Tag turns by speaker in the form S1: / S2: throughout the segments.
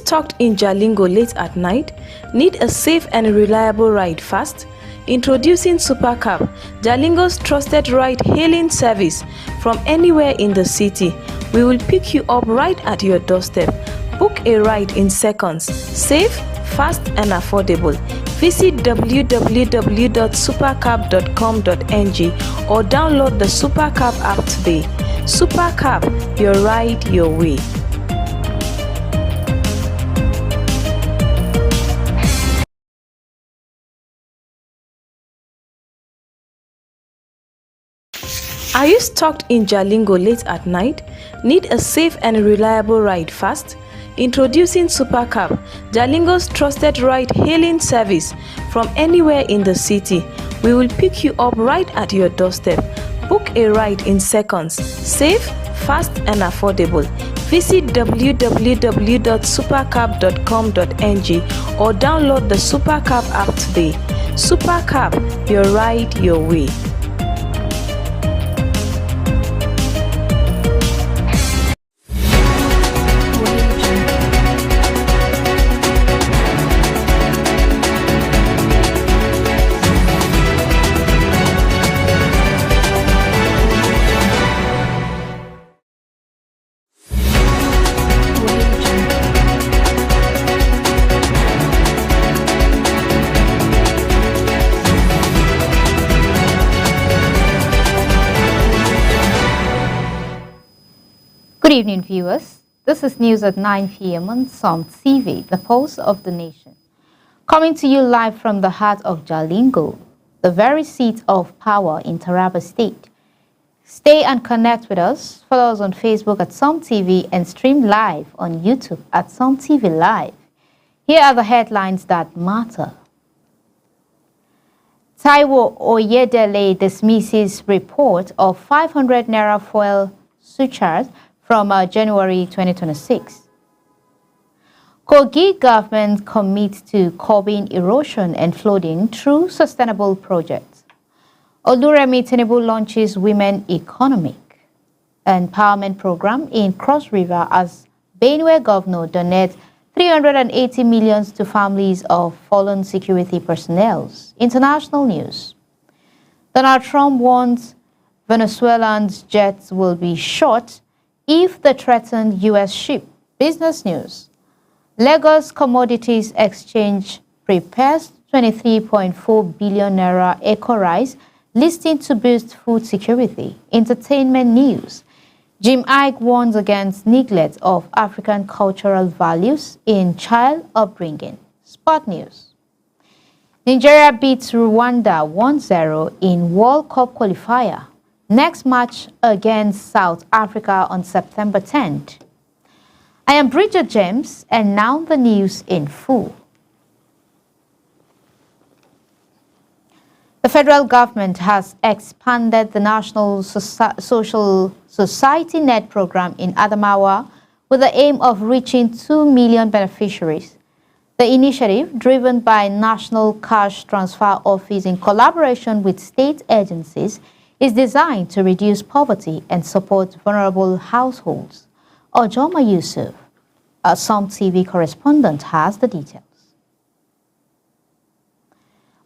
S1: stuck in Jalingo late at night? Need a safe and reliable ride fast? Introducing Supercab, Jalingo's trusted ride-hailing service from anywhere in the city. We will pick you up right at your doorstep. Book a ride in seconds. Safe, fast and affordable. Visit www.supercab.com.ng or download the Supercab app today. Supercab, your ride your way. Are you stuck in Jalingo late at night? Need a safe and reliable ride fast? Introducing Supercab, Jalingo's trusted ride-hailing service from anywhere in the city. We will pick you up right at your doorstep. Book a ride in seconds. Safe, fast and affordable. Visit www.supercab.com.ng or download the Supercab app today. Supercab, your ride your way.
S2: Good evening, viewers. This is news at 9 p.m. on Psalm TV, the pulse of the nation. Coming to you live from the heart of Jalingo, the very seat of power in Taraba State. Stay and connect with us. Follow us on Facebook at Psalm TV and stream live on YouTube at Psalm TV Live. Here are the headlines that matter. Taiwo Oyedele dismisses report of 500 naira fuel surcharge from January 2026. Kogi government commits to curbing erosion and flooding through sustainable projects. Oluremi Tinubu launches Women Economic Empowerment Program in Cross River as Benue Governor donates 380 million to families of fallen security personnel. International news. Donald Trump warns Venezuelans' jets will be shot if the threatened U.S. ship. Business news. Lagos Commodities Exchange prepares 23.4 billion naira eco rice listing to boost food security. Entertainment news. Jim Iyke warns against neglect of African cultural values in child upbringing. Sport news. Nigeria beats Rwanda 1-0 in World Cup qualifier. Next match against South Africa on September 10th. I am Bridget James, and now the news in full. The federal government has expanded the National Social Society Net program in Adamawa with the aim of reaching 2 million beneficiaries. The initiative, driven by National Cash Transfer Office in collaboration with state agencies, is designed to reduce poverty and support vulnerable households. Ojoma Yusuf, a Psalm TV correspondent, has the details.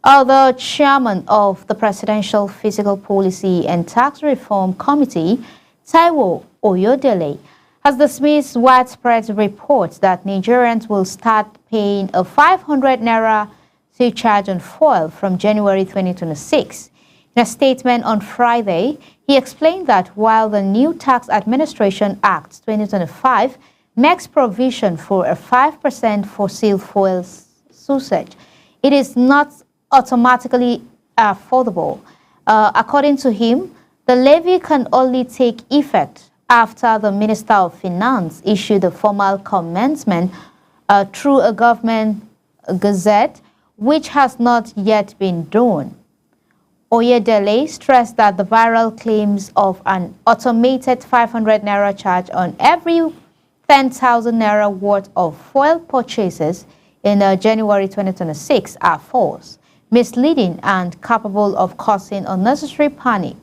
S2: The chairman of the Presidential Fiscal Policy and Tax Reform Committee, Taiwo Oyedele, has dismissed widespread reports that Nigerians will start paying a 500 naira surcharge on fuel from January 2026. In a statement on Friday, he explained that while the new Tax Administration Act 2025 makes provision for a 5% fossil fuel surcharge, it is not automatically affordable. According to him, the levy can only take effect after the Minister of Finance issued a formal commencement through a government gazette, which has not yet been done. Oyedele stressed that the viral claims of an automated 500 naira charge on every 10,000 naira worth of fuel purchases in January 2026 are false, misleading, and capable of causing unnecessary panic.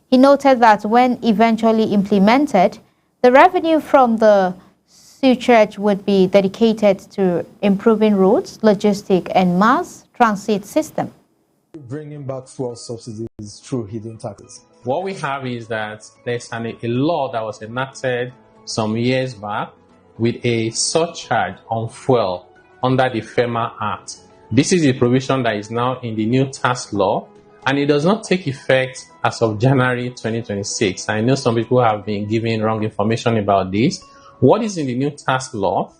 S2: He noted that when eventually implemented, the revenue from the surcharge would be dedicated to improving roads, logistics, and mass transit system.
S3: Bringing back fuel subsidies through hidden taxes.
S4: What we have is that there's a law that was enacted some years back with a surcharge on fuel under the FEMA Act. This is a provision that is now in the new tax law, and it does not take effect as of January 2026. I know some people have been giving wrong information about this. What is in the new tax law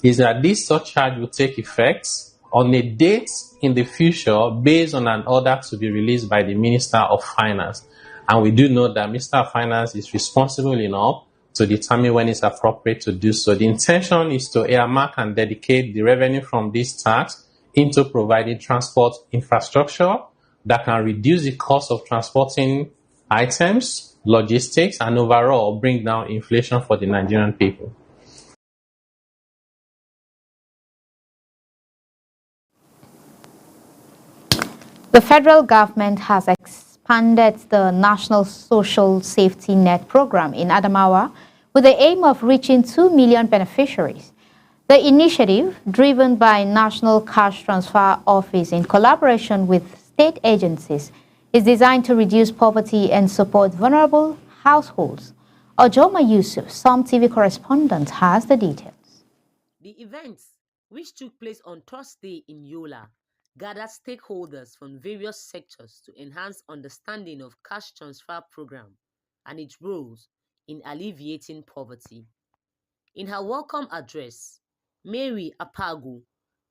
S4: is that this surcharge will take effect on a date in the future based on an order to be released by the Minister of Finance. And we do know that Minister of Finance is responsible enough to determine when it's appropriate to do so. The intention is to earmark and dedicate the revenue from this tax into providing transport infrastructure that can reduce the cost of transporting items, logistics, and overall bring down inflation for the Nigerian people.
S2: The federal government has expanded the National Social Safety Net program in Adamawa with the aim of reaching 2 million beneficiaries. The initiative, driven by National Cash Transfer Office in collaboration with state agencies, is designed to reduce poverty and support vulnerable households. Ojoma Yusuf, Some TV correspondent, has the details.
S5: The event, which took place on Thursday in Yola, gathered stakeholders from various sectors to enhance understanding of cash transfer program and its roles in alleviating poverty. In her welcome address, Mary Apagu,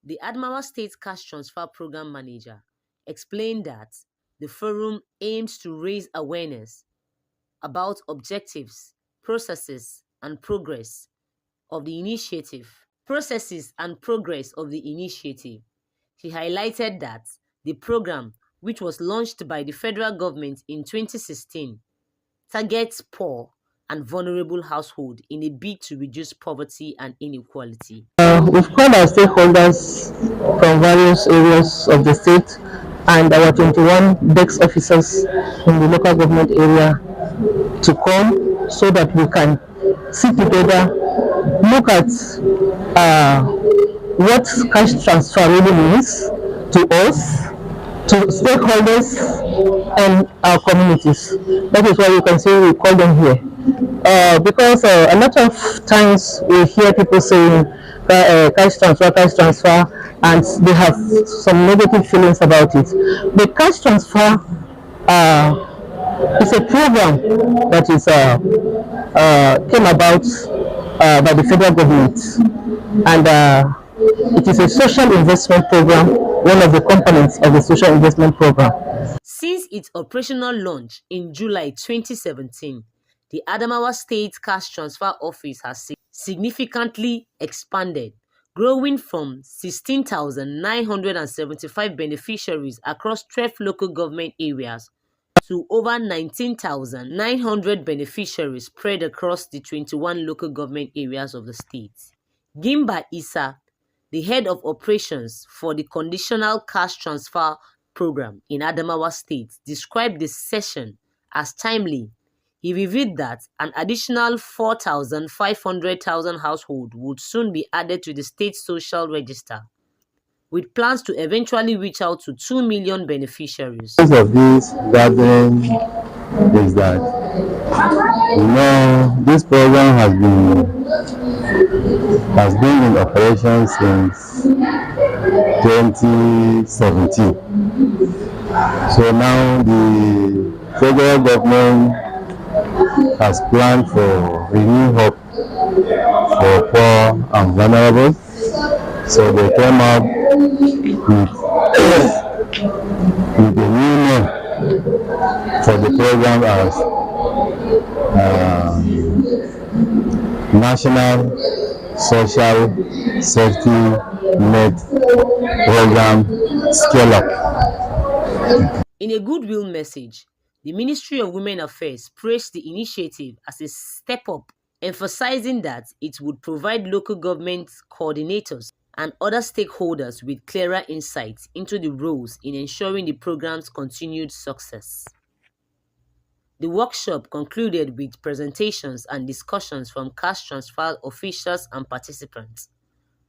S5: the Adamawa State Cash Transfer Program Manager, explained that the forum aims to raise awareness about objectives, processes, and progress of the initiative. She highlighted that the program, which was launched by the federal government in 2016, targets poor and vulnerable households in a bid to reduce poverty and inequality.
S6: We've called our stakeholders from various areas of the state and our 21 desk officers in the local government area to come so that we can sit together, look at what cash transfer really means to us, to stakeholders and our communities. That is why you can see we call them here. Because a lot of times we hear people saying cash transfer, and they have some negative feelings about it. The cash transfer is a program that is came about by the federal government, and it is a social investment program, one of the components of the social investment program.
S5: Since its operational launch in July 2017, the Adamawa State Cash Transfer Office has significantly expanded, growing from 16,975 beneficiaries across 12 local government areas to over 19,900 beneficiaries spread across the 21 local government areas of the state. Gimba Issa, the head of operations for the Conditional Cash Transfer Program in Adamawa State, described the session as timely. He revealed that an additional 4,500 households would soon be added to the state social register, with plans to eventually reach out to 2 million beneficiaries.
S7: The purpose of this gathering is that, this program has been in operation since 2017. So now the federal government has planned for renewed hope for poor and vulnerable. So they came up with a new name for the program as National Social Safety Net Program Scale Up.
S5: In a goodwill message, the Ministry of Women Affairs praised the initiative as a step up, emphasizing that it would provide local government coordinators and other stakeholders with clearer insights into the roles in ensuring the program's continued success. The workshop concluded with presentations and discussions from cash transfer officials and participants,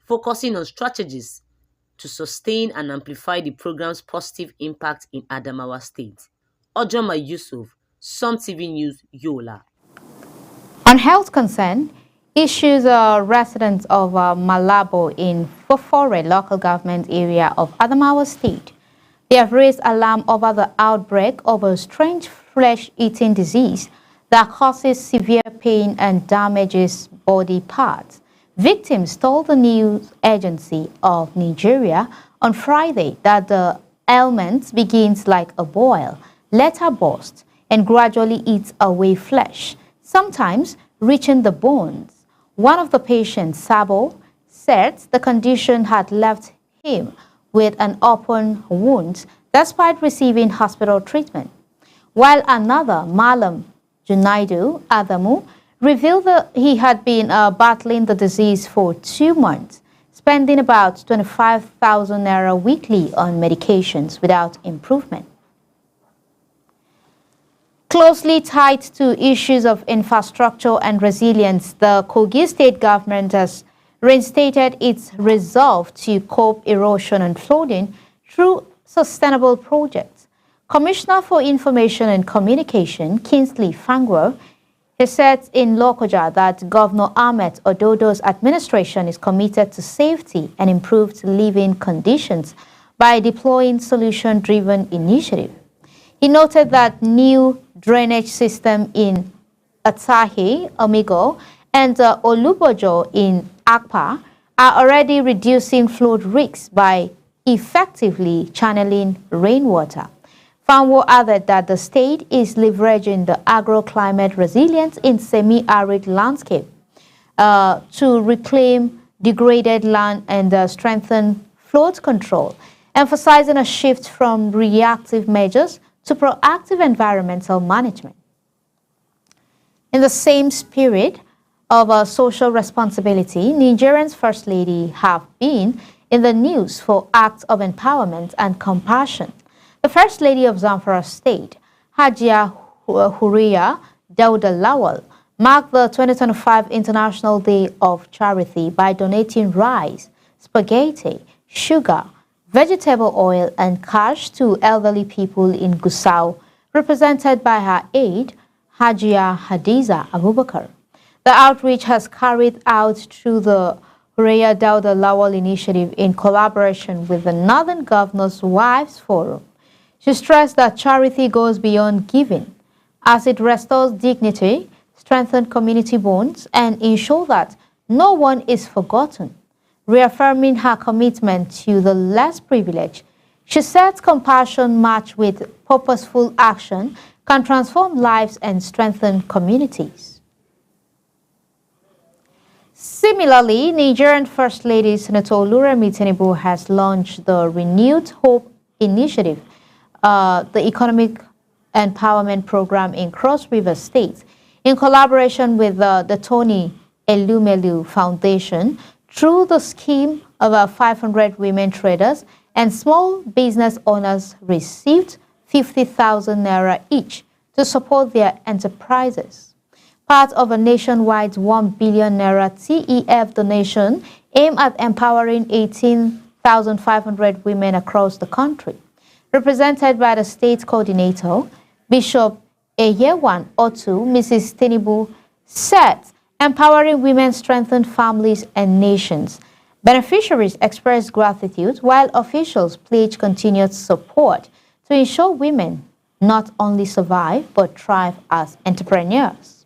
S5: focusing on strategies to sustain and amplify the program's positive impact in Adamawa State. Ojoma Yusuf, Sun TV News, Yola.
S2: On health concern, issues residents of Malabo in Fofore local government area of Adamawa State. They have raised alarm over the outbreak of a strange flesh-eating disease that causes severe pain and damages body parts. Victims told the news agency of Nigeria on Friday that the ailment begins like a boil, later bursts, and gradually eats away flesh, sometimes reaching the bones. One of the patients, Sabo, said the condition had left him with an open wound despite receiving hospital treatment, while another, Malam Junaidu Adamu, revealed that he had been battling the disease for 2 months, spending about 25,000 naira weekly on medications without improvement. Closely tied to issues of infrastructure and resilience, the Kogi State government has reinstated its resolve to cope erosion and flooding through sustainable projects. Commissioner for Information and Communication, Kingsley Fangwer, has said in Lokoja that Governor Ahmed Ododo's administration is committed to safety and improved living conditions by deploying solution-driven initiatives. He noted that new drainage system in Atahi, Omigo, and Olubojo in Akpa are already reducing flood risks by effectively channeling rainwater. Fanwo added that the state is leveraging the agroclimate resilience in semi-arid landscape to reclaim degraded land and strengthen flood control, emphasizing a shift from reactive measures to proactive environmental management. In the same spirit of social responsibility, Nigeria's First Lady have been in the news for acts of empowerment and compassion. The First Lady of Zamfara State, Hajia Huriya Dauda Lawal, marked the 2025 International Day of Charity by donating rice, spaghetti, sugar, vegetable oil, and cash to elderly people in Gusau, represented by her aide, Hajia Hadiza Abubakar. The outreach has carried out through the Huriya Dauda Lawal initiative in collaboration with the Northern Governors' Wives Forum. She stressed that charity goes beyond giving, as it restores dignity, strengthens community bonds, and ensures that no one is forgotten. Reaffirming her commitment to the less privileged, she said compassion matched with purposeful action can transform lives and strengthen communities. Similarly, Nigerian First Lady Senator Oluremi Tinubu has launched the Renewed Hope Initiative, the Economic Empowerment Program in Cross River State, in collaboration with the Tony Elumelu Foundation. Through the scheme, about 500 women traders and small business owners received 50,000 naira each to support their enterprises. Part of a nationwide 1 billion naira TEF donation aimed at empowering 18,500 women across the country. Represented by the state coordinator, Bishop Eyewan Otu, Mrs. Tinubu said, empowering women strengthen families and nations. Beneficiaries expressed gratitude, while officials pledged continued support to ensure women not only survive but thrive as entrepreneurs.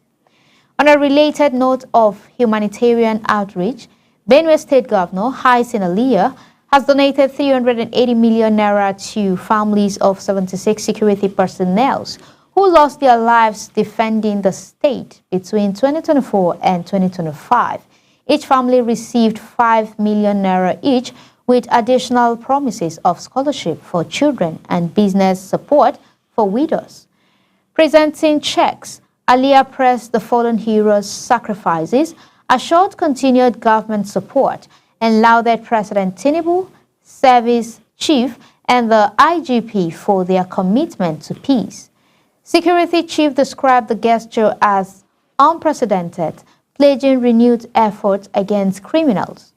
S2: On a related note of humanitarian outreach, Benue State Governor Hyacinth Alia has donated 380 million naira to families of 76 security personnel who lost their lives defending the state between 2024 and 2025. Each family received 5 million naira each, with additional promises of scholarship for children and business support for widows. Presenting checks, Alia pressed the fallen heroes' sacrifices, assured continued government support, and lauded President Tinubu, Service Chief, and the IGP for their commitment to peace. Security chief described the gesture as unprecedented, pledging renewed efforts against criminals.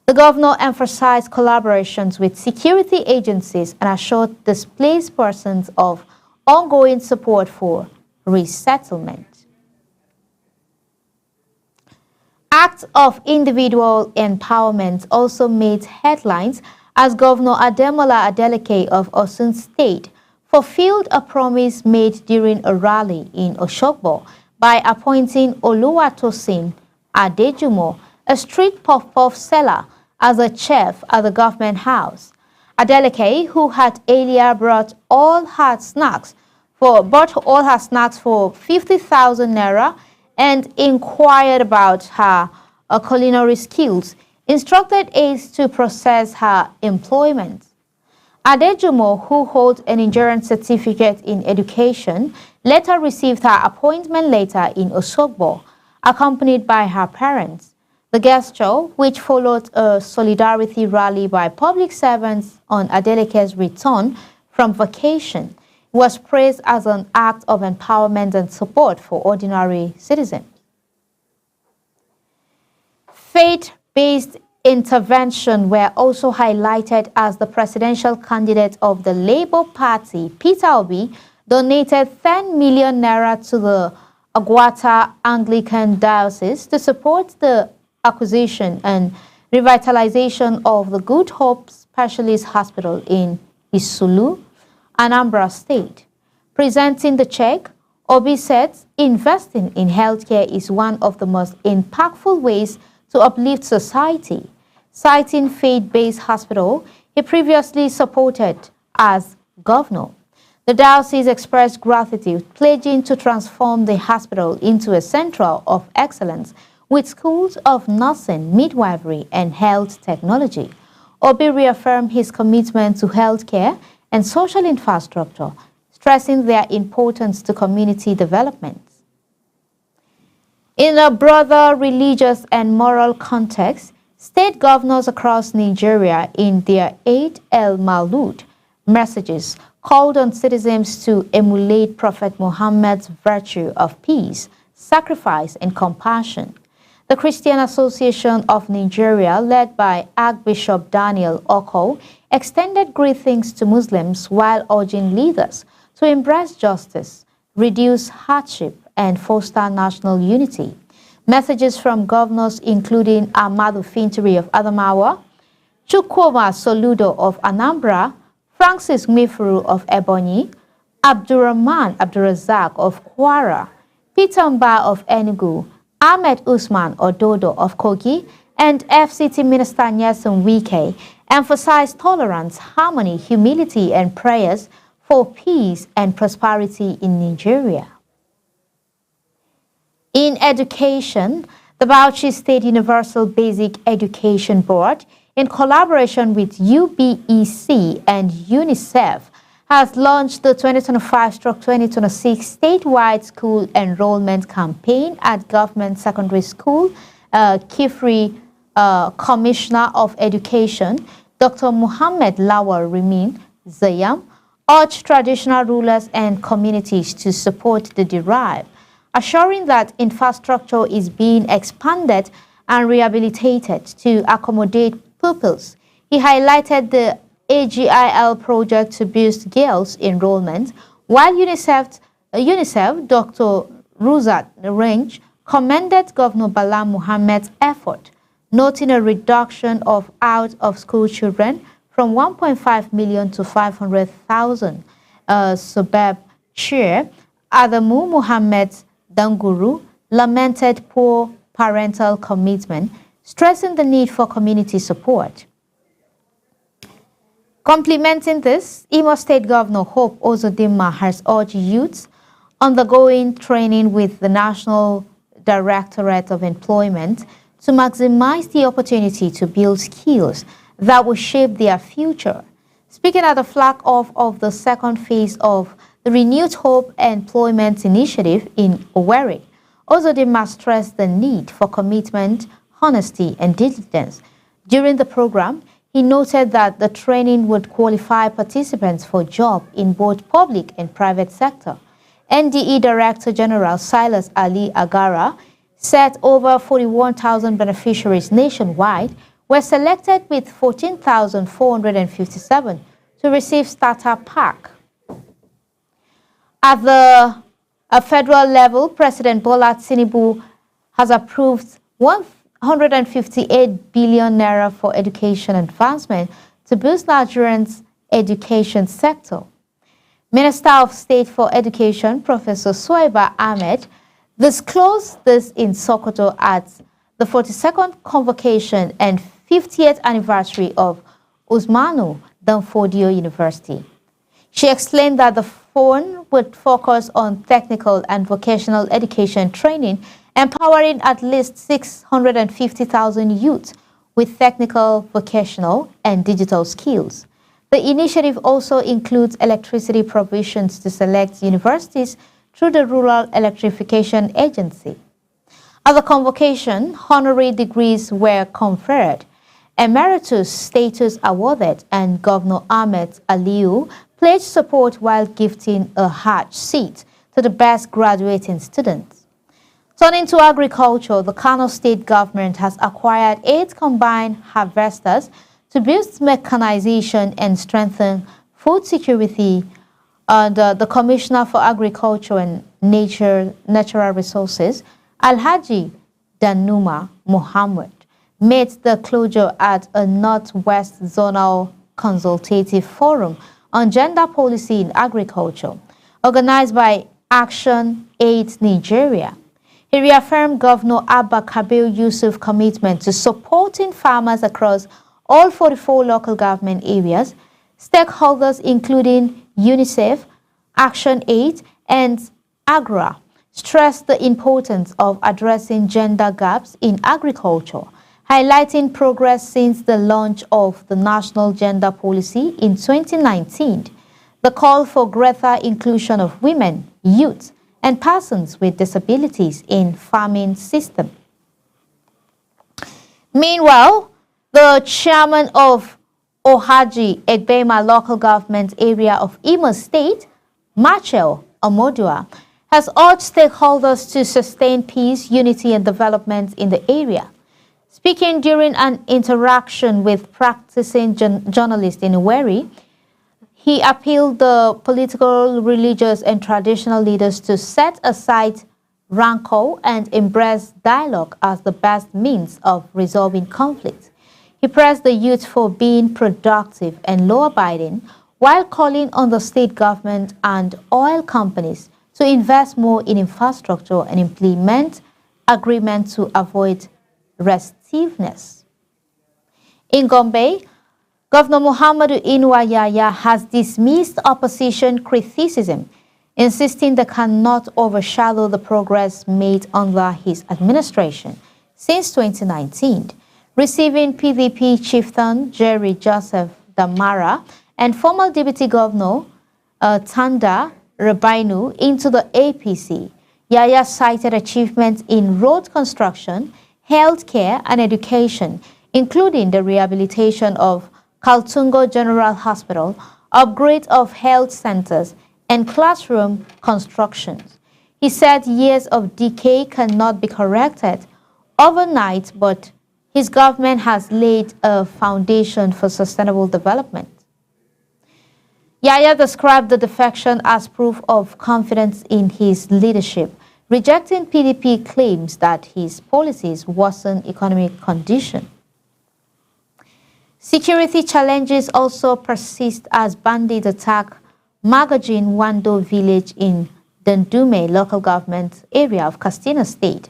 S2: The governor emphasized collaborations with security agencies and assured displaced persons of ongoing support for resettlement. Acts of individual empowerment also made headlines as Governor Ademola Adeleke of Osun State fulfilled a promise made during a rally in Osogbo by appointing Oluwatosin Adejumo, a street puff-puff seller, as a chef at the government house. Adeleke, who had earlier bought all her snacks for 50,000 naira and inquired about her culinary skills, instructed aides to process her employment. Adejumo, who holds an Nigerian certificate in education, later received her appointment letter in Osogbo, accompanied by her parents. The gesture, which followed a solidarity rally by public servants on Adeleke's return from vacation, was praised as an act of empowerment and support for ordinary citizens. Faith-based intervention were also highlighted as the presidential candidate of the Labour Party, Peter Obi, donated 10 million naira to the Agwata Anglican Diocese to support the acquisition and revitalization of the Good Hope Specialist Hospital in Isulu, Anambra State. Presenting the check, Obi said investing in healthcare is one of the most impactful ways to uplift society. Citing faith-based hospital he previously supported as governor, the diocese expressed gratitude, pledging to transform the hospital into a center of excellence with schools of nursing, midwifery, and health technology. Obi reaffirmed his commitment to healthcare and social infrastructure, stressing their importance to community development. In a broader religious and moral context, state governors across Nigeria in their Eid el-Maulud messages called on citizens to emulate Prophet Muhammad's virtue of peace, sacrifice, and compassion. The Christian Association of Nigeria, led by Archbishop Daniel Oko, extended greetings to Muslims while urging leaders to embrace justice, reduce hardship, and foster national unity. Messages from governors including Ahmadu Fintiri of Adamawa, Chukwuma Soludo of Anambra, Francis Mifuru of Ebonyi, Abdurrahman Abdurazak of Kwara, Peter Mba of Enugu, Ahmed Usman Ododo of Kogi, and FCT Minister Nyesom Wike emphasized tolerance, harmony, humility, and prayers for peace and prosperity in Nigeria. In education, the Bauchi State Universal Basic Education Board, in collaboration with UBEC and UNICEF, has launched the 2025-2026 statewide school enrollment campaign at Government Secondary School. Kifri Commissioner of Education, Dr. Muhammad Lawal Rimin Zayam, urged traditional rulers and communities to support the derived, assuring that infrastructure is being expanded and rehabilitated to accommodate pupils. He highlighted the AGIL project to boost girls' enrollment, while UNICEF Dr. Ruzat Range commended Governor Bala Muhammad's effort, noting a reduction of out-of-school children from 1.5 million to 500,000. Subeb Chair Adamu Muhammad Danguru lamented poor parental commitment, stressing the need for community support. Complementing this, Imo State Governor Hope Uzodinma has urged youths undergoing training with the National Directorate of Employment to maximize the opportunity to build skills that will shape their future. Speaking at the flag-off of the second phase of the Renewed Hope Employment Initiative in Owerri, Uzodinma stressed the need for commitment, honesty, and diligence. During the program, he noted that the training would qualify participants for jobs in both public and private sector, NDE Director General Silas Ali Agara said over 41,000 beneficiaries nationwide were selected, with 14,457 to receive starter pack. At the federal level, President Bola Tinubu has approved 158 billion naira for education advancement to boost Nigerians' education sector. Minister of State for Education, Professor Suwaiba Ahmed, disclosed this in Sokoto at the 42nd convocation and 50th anniversary of Usmanu Danfodio University. She explained that the fund would focus on technical and vocational education training, empowering at least 650,000 youths with technical, vocational, and digital skills. The initiative also includes electricity provisions to select universities through the Rural Electrification Agency. At the convocation, honorary degrees were conferred, emeritus status awarded, and Governor Ahmed Aliyu pledged support while gifting a Hajj seat to the best graduating students. Turning to agriculture, the Kano State government has acquired 8 combined harvesters to boost mechanization and strengthen food security. The Commissioner for Agriculture and Natural Resources, Alhaji Danuma Muhammad, made the closure at a Northwest Zonal Consultative Forum on Gender Policy in Agriculture, organized by Action Aid Nigeria. He reaffirmed Governor Abba Kabir Yusuf's commitment to supporting farmers across all 44 local government areas. Stakeholders including UNICEF, Action Aid, and AGRA stressed the importance of addressing gender gaps in agriculture, highlighting progress since the launch of the National Gender Policy in 2019. The call for greater inclusion of women, youth, and persons with disabilities in farming system. Meanwhile, the chairman of Ohaji Egbema local government area of Imo State, Machel Omodua, has urged stakeholders to sustain peace, unity, and development in the area. Speaking during an interaction with practicing journalists in Uweri, he appealed the political, religious, and traditional leaders to set aside rancor and embrace dialogue as the best means of resolving conflict. He pressed the youth for being productive and law-abiding, while calling on the state government and oil companies to invest more in infrastructure and implement agreements to avoid restiveness. In Gombe, Governor Muhammadu Inuwa Yahya has dismissed opposition criticism, insisting they cannot overshadow the progress made under his administration since 2019, receiving PDP chieftain Jerry Joseph Damara and former Deputy Governor Tanda Rabainu into the APC. Yahya cited achievements in road construction, healthcare, and education, including the rehabilitation of Kaltungo General Hospital, upgrade of health centers, and classroom constructions. He said years of decay cannot be corrected overnight, but his government has laid a foundation for sustainable development. Yahya described the defection as proof of confidence in his leadership, rejecting PDP claims that his policies worsen economic conditions. Security challenges also persist as bandits attack Magajin Wando village in Dandume local government area of Katsina State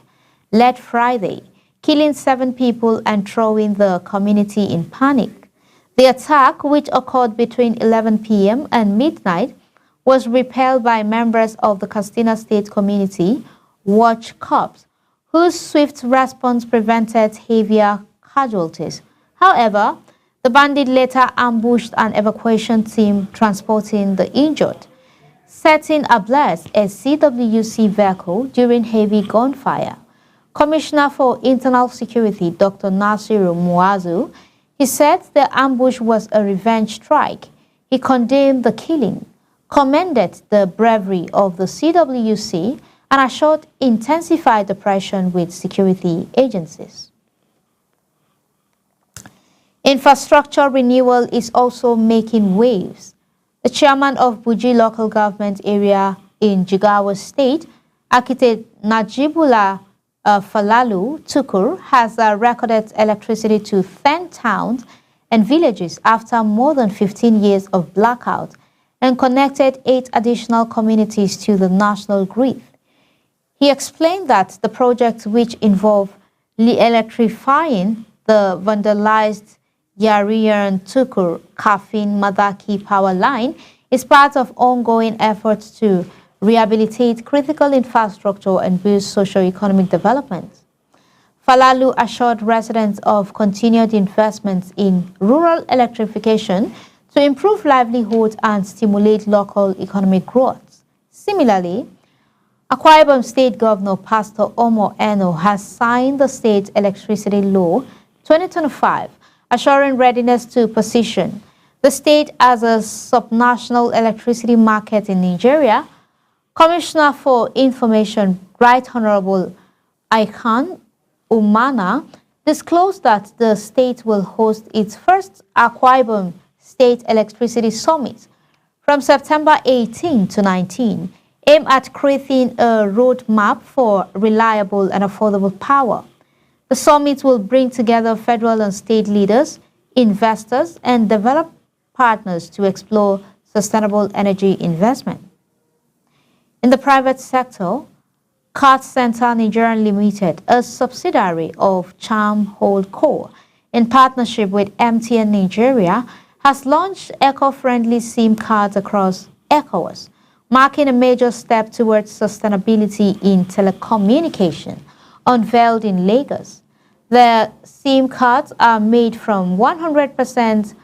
S2: late Friday, killing 7 people and throwing the community in panic. The attack, which occurred between 11 p.m. and midnight, was repelled by members of the Katsina State Community Watch Corps, whose swift response prevented heavier casualties. However, the bandit later ambushed an evacuation team transporting the injured, setting ablaze a CWC vehicle during heavy gunfire. Commissioner for Internal Security, Dr. Nasiru Muazu, he said the ambush was a revenge strike. He condemned the killing, commended the bravery of the CWC and assured intensified operation with security agencies. Infrastructure renewal is also making waves. The chairman of Buji local government area in Jigawa State, architect Najibullah Falalu Tukur, has recorded electricity to 10 towns and villages after more than 15 years of blackout and connected 8 additional communities to the national grid. He explained that the project, which involved electrifying the vandalized Yariyan Tukur Kafin Madaki power line, is part of ongoing efforts to rehabilitate critical infrastructure and boost socio-economic development. Falalu assured residents of continued investments in rural electrification to improve livelihood and stimulate local economic growth. Similarly, Akwa Ibom State Governor Pastor Omo Eno has signed the State Electricity Law 2025, assuring readiness to position the state as a subnational electricity market in Nigeria. Commissioner for Information, Right Honorable Aikan Umana, disclosed that the state will host its first Akwa Ibom State Electricity Summit from September 18 to 19, aimed at creating a roadmap for reliable and affordable power. The summit will bring together federal and state leaders, investors, and development partners to explore sustainable energy investment. In the private sector, Cart Center Nigeria Limited, a subsidiary of Charm Holdco, in partnership with MTN Nigeria, has launched eco-friendly SIM cards across ECOWAS, marking a major step towards sustainability in telecommunication. Unveiled in Lagos, the SIM cards are made from 100%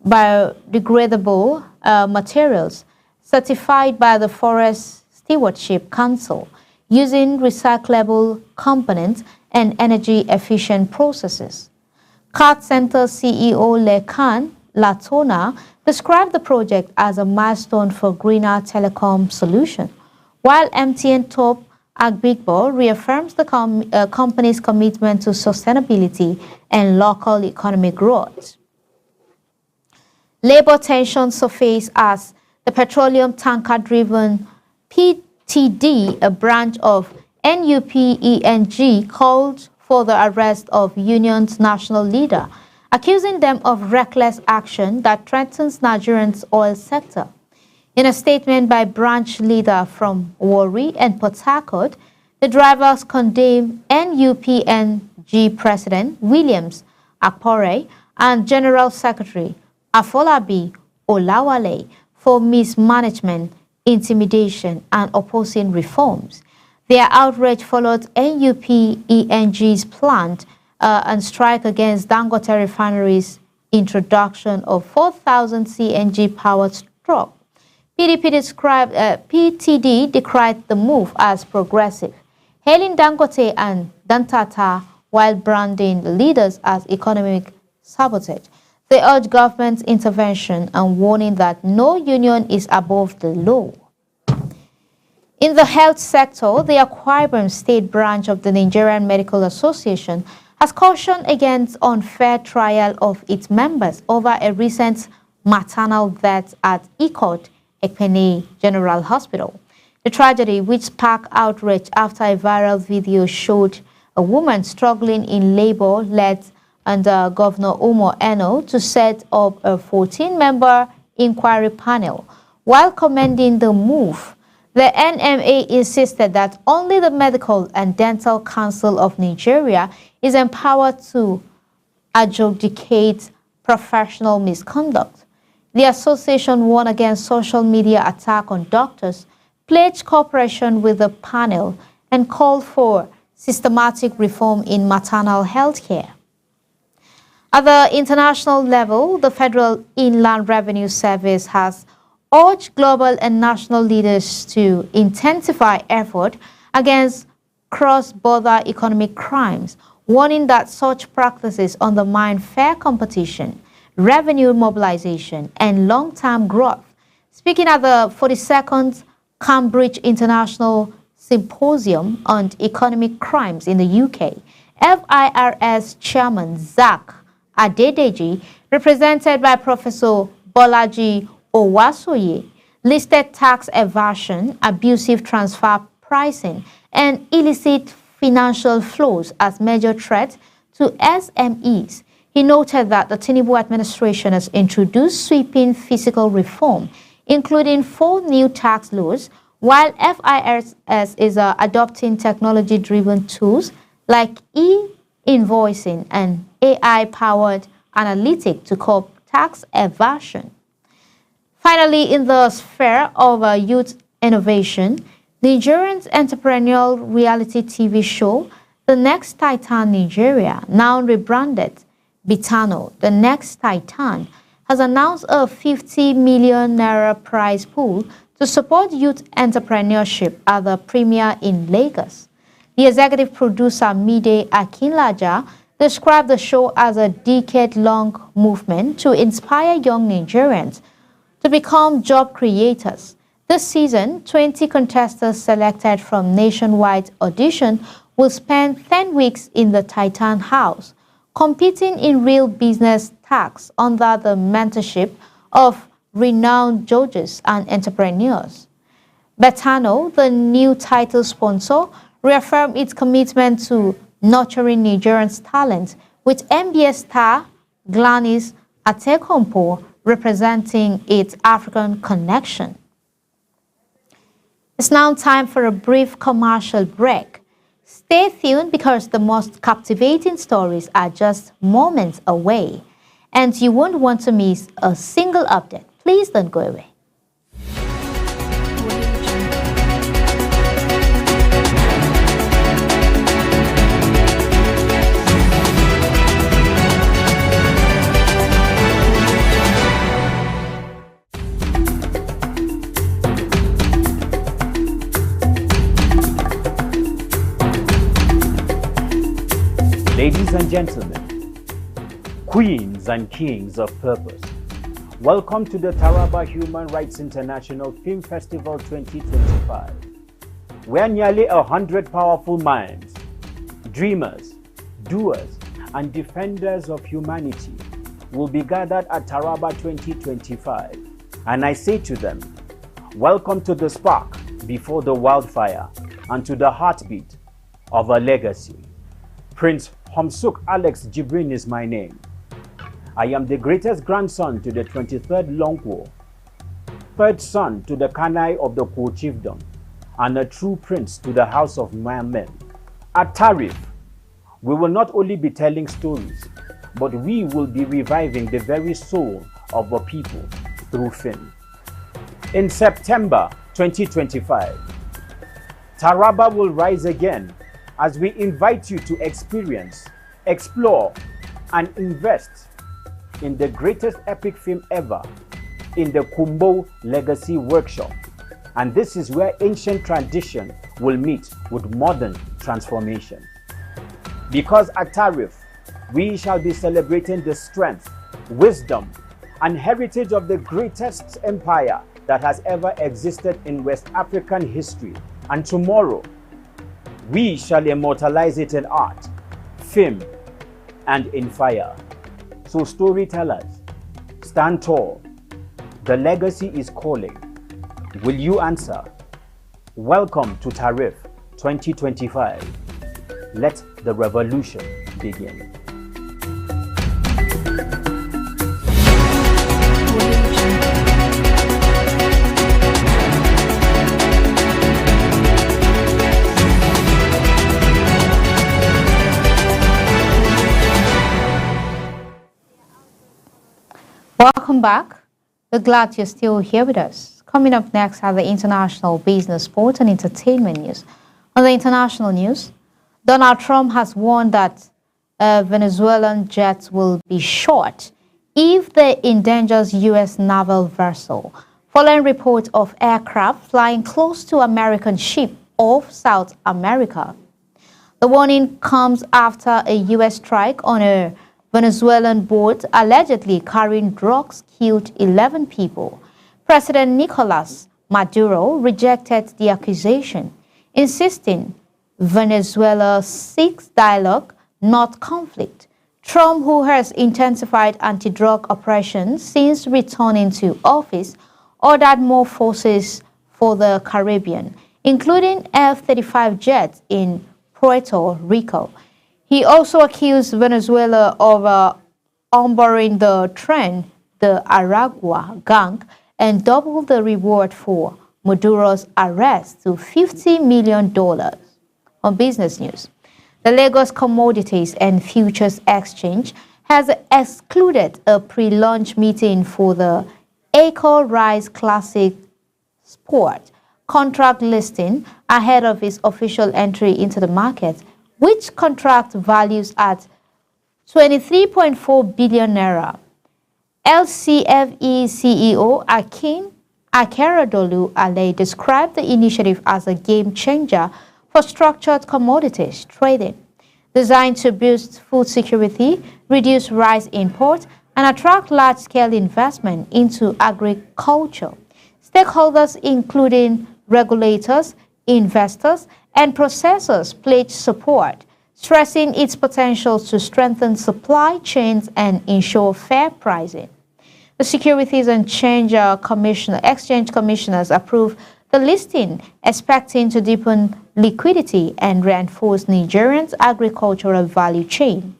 S2: biodegradable materials, certified by the Forest Stewardship Council, using recyclable components and energy-efficient processes. Card Center CEO Lekan Latona described the project as a milestone for greener telecom solution, while MTN top Agbigbo reaffirms the company's commitment to sustainability and local economic growth. Labor tensions surface as the petroleum tanker-driven PTD, a branch of NUPENG, called for the arrest of union's national leader, accusing them of reckless action that threatens Nigeria's oil sector. In a statement by branch leader from Warri and Port Harcourt, the drivers condemned NUPNG President Williams Akpore and General Secretary Afolabi Olawale for mismanagement, intimidation, and opposing reforms. Their outrage followed NUPENG's planned and strike against Dangote Refinery's introduction of 4,000 CNG-powered trucks. PTD decried the move as progressive, hailing Dangote and Dantata while branding the leaders as economic sabotage. They urged government intervention and warning that no union is above the law. In the health sector, the Akwa Ibom State branch of the Nigerian Medical Association has cautioned against unfair trial of its members over a recent maternal death at Ikot Ekpene General Hospital. The tragedy, which sparked outrage after a viral video showed a woman struggling in labor, led under Governor Omo Eno to set up a 14-member inquiry panel. While commending the move, the NMA insisted that only the Medical and Dental Council of Nigeria is empowered to adjudicate professional misconduct. The association warned against social media attack on doctors, pledged cooperation with the panel, and called for systematic reform in maternal health care. At the international level, the Federal Inland Revenue Service has urged global and national leaders to intensify effort against cross-border economic crimes, warning that such practices undermine fair competition, revenue mobilization, and long-term growth. Speaking at the 42nd Cambridge International Symposium on Economic Crimes in the UK, FIRS Chairman Zach Adedeji, represented by Professor Bolaji Owasoye, listed tax evasion, abusive transfer pricing, and illicit financial flows as major threats to SMEs. He noted that the Tinubu administration has introduced sweeping fiscal reform, including 4 new tax laws, while FIRS is adopting technology-driven tools like e-invoicing and AI-powered analytics to curb tax evasion. Finally, in the sphere of youth innovation, Nigerian's entrepreneurial reality TV show, The Next Titan Nigeria, now rebranded Bitano, The Next Titan, has announced a 50 million naira prize pool to support youth entrepreneurship at the premiere in Lagos. The executive producer, Mide Akinlaja, described the show as a decade-long movement to inspire young Nigerians to become job creators. This season, 20 contestants selected from nationwide audition will spend 10 weeks in the Titan House, competing in real business tasks under the mentorship of renowned judges and entrepreneurs. Betano, the new title sponsor, reaffirmed its commitment to nurturing Nigerians' talent, with MBS star Gladys Atekompo representing its African connection. It's now time for a brief commercial break. Stay tuned because the most captivating stories are just moments away, and you won't want to miss a single update. Please don't go away.
S8: Ladies and gentlemen, queens and kings of purpose, welcome to the Taraba Human Rights International Film Festival 2025, where nearly 100 powerful minds, dreamers, doers, and defenders of humanity will be gathered at Taraba 2025. And I say to them, welcome to the spark before the wildfire and to the heartbeat of a legacy. Prince Homsuk Alex Jibrin is my name. I am the greatest grandson to the 23rd Longwo, third son to the Kanai of the Kwo chiefdom, and a true prince to the house of Mamen. At Tarif, we will not only be telling stories, but we will be reviving the very soul of the people through film. In September 2025, Taraba will rise again as we invite you to experience, explore, and invest in the greatest epic film ever in the Kumbo Legacy Workshop. And this is where ancient tradition will meet with modern transformation. Because at Tarif, we shall be celebrating the strength, wisdom, and heritage of the greatest empire that has ever existed in West African history. And tomorrow, we shall immortalize it in art, film, and in fire. So storytellers, stand tall. The legacy is calling. Will you answer? Welcome to Tarif 2025. Let the revolution begin.
S2: Welcome back. We're glad you're still here with us. Coming up next are the international business, sport, and entertainment news. On the international news, Donald Trump has warned that Venezuelan jets will be short if they endangers U.S. naval vessel, following reports of aircraft flying close to American ship off South America. The warning comes after a U.S. strike on a Venezuelan boat allegedly carrying drugs killed 11 people. President Nicolas Maduro rejected the accusation, insisting Venezuela seeks dialogue, not conflict. Trump, who has intensified anti-drug operations since returning to office, ordered more forces for the Caribbean, including F-35 jets in Puerto Rico. He also accused Venezuela of harboring the trend, the Aragua gang, and doubled the reward for Maduro's arrest to $50 million. On business news, the Lagos Commodities and Futures Exchange has excluded a pre-launch meeting for the Akor Rise Classic Sport contract listing ahead of its official entry into the market, which contract values at 23.4 billion naira. LCFE CEO Akin Akeredolu Ale described the initiative as a game changer for structured commodities trading, designed to boost food security, reduce rice import, and attract large-scale investment into agriculture. Stakeholders, including regulators, investors, and processors, pledged support, stressing its potential to strengthen supply chains and ensure fair pricing. The Securities and Exchange Commissioners approved the listing, expecting to deepen liquidity and reinforce Nigeria's agricultural value chain.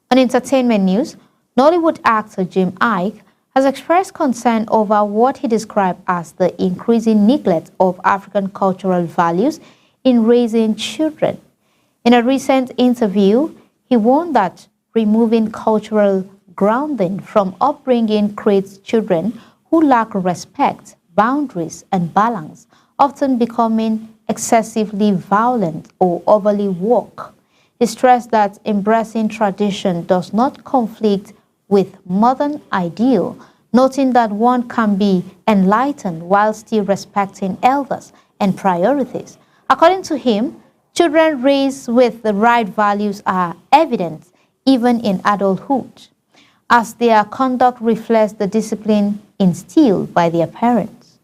S2: On entertainment news, Nollywood actor Jim Iyke has expressed concern over what he described as the increasing neglect of African cultural values in raising children. In a recent interview, he warned that removing cultural grounding from upbringing creates children who lack respect, boundaries, and balance, often becoming excessively violent or overly woke. He stressed that embracing tradition does not conflict with modern ideal, noting that one can be enlightened while still respecting elders and priorities. According to him, children raised with the right values are evident even in adulthood, as their conduct reflects the discipline instilled by their parents.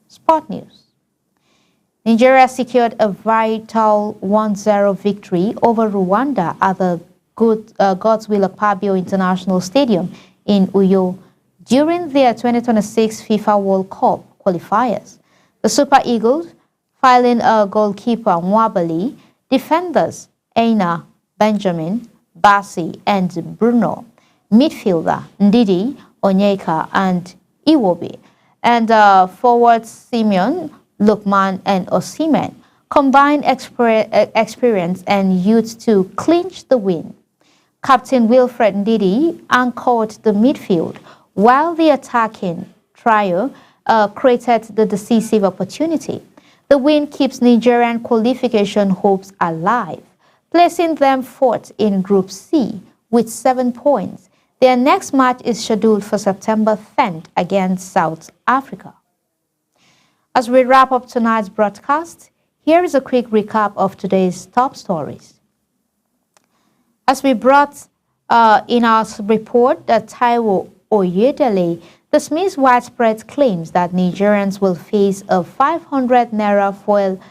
S2: Sport news. Nigeria secured a vital 1-0 victory over Rwanda at the Godswill Akpabio International Stadium in Uyo during their 2026 FIFA World Cup qualifiers. The Super Eagles, filing a goalkeeper Nwabali, defenders Aina, Benjamin, Bassi, and Bruno, midfielder Ndidi, Onyeka, and Iwobi, and forwards Simeon, Lukman, and Osimhen combined experience and youth to clinch the win. Captain Wilfred Ndidi anchored the midfield, while the attacking trio created the decisive opportunity. The win keeps Nigerian qualification hopes alive, placing them fourth in Group C with 7 points. Their next match is scheduled for September 10th against South Africa. As we wrap up tonight's broadcast, here is a quick recap of today's top stories. As we brought in our report, that Taiwo Oyedele dismissed widespread claims that Nigerians will face a 500 naira fuel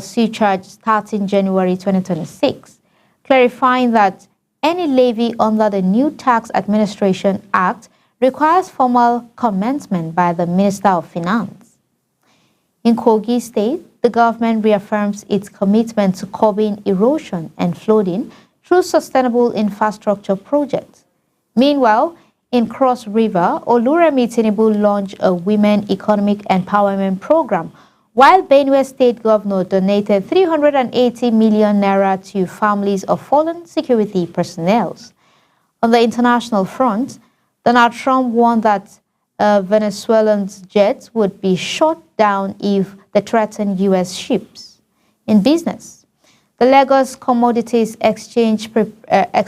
S2: surcharge starting January 2026, clarifying that any levy under the new Tax Administration Act requires formal commencement by the Minister of Finance. In Kogi State, the government reaffirms its commitment to curbing erosion and flooding through sustainable infrastructure projects. Meanwhile, in Cross River, Oluremi Tinubu launched a Women Economic Empowerment Program, while Benue State Governor donated 380 million naira to families of fallen security personnel. On the international front, Donald Trump warned that Venezuelan jets would be shot down if they threatened U.S. ships. In business, the Lagos Commodities Exchange prepared a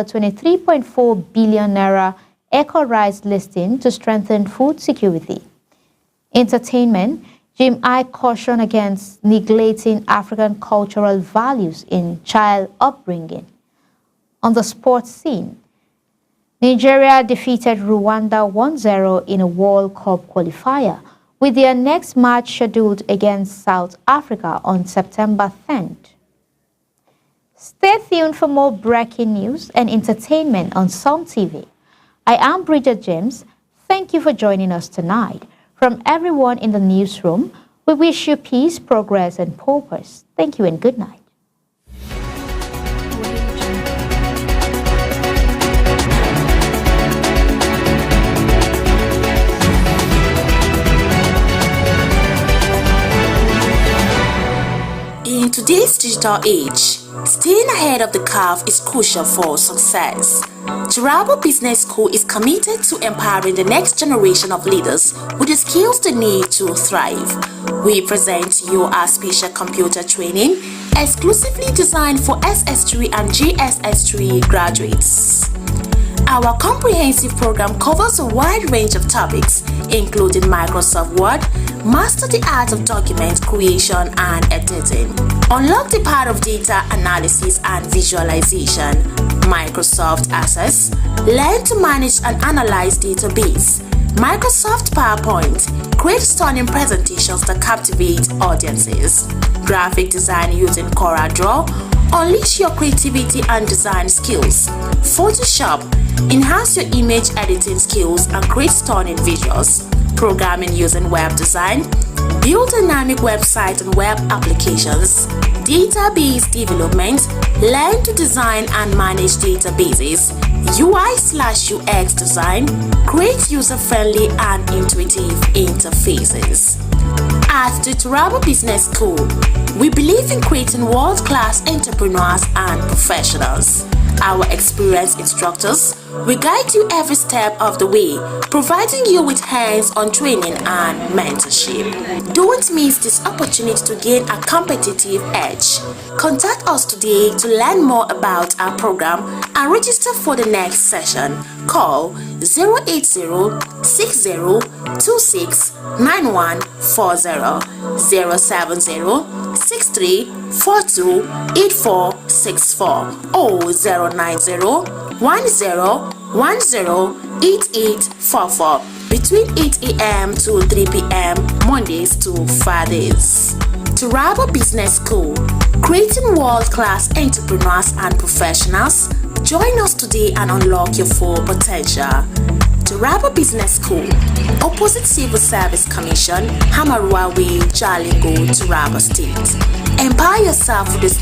S2: 23.4 billion naira eco-rice listing to strengthen food security. Entertainment, Jim Iyke cautioned against neglecting African cultural values in child upbringing. On the sports scene, Nigeria defeated Rwanda 1-0 in a World Cup qualifier, with their next match scheduled against South Africa on September 10th. Stay tuned for more breaking news and entertainment on Sun TV. I am Bridget James. Thank you for joining us tonight. From everyone in the newsroom, we wish you peace, progress, and purpose. Thank you and good night.
S9: In today's digital age, staying ahead of the curve is crucial for success. Taraba Business School is committed to empowering the next generation of leaders with the skills they need to thrive. We present to you our special computer training exclusively designed for SS3 and GSS3 graduates. Our comprehensive program covers a wide range of topics, including Microsoft Word, master the art of document creation and editing, unlock the power of data analysis and visualization, Microsoft Access, learn to manage and analyze database, Microsoft PowerPoint, create stunning presentations that captivate audiences, graphic design using CorelDRAW, unleash your creativity and design skills, Photoshop, enhance your image editing skills and create stunning visuals, programming using web design, build dynamic websites and web applications, database development, learn to design and manage databases, UI/UX design, create user-friendly and intuitive interfaces. At the Taraba Business School, we believe in creating world-class entrepreneurs and professionals. Our experienced instructors will guide you every step of the way, providing you with hands-on training and mentorship. Don't miss this opportunity to gain a competitive edge. Contact us today to learn more about our program and register for the next session. Call 080-6026-9140, 070-6342-8464 or 090-1010-8844 between 8 a.m. to 3 p.m. Mondays to Fridays. Taraba Business School, creating world-class entrepreneurs and professionals. Join us today and unlock your full potential. Taraba Business School, opposite Civil Service Commission, Hamarua Way, Jalingo, Taraba State. Empower yourself with this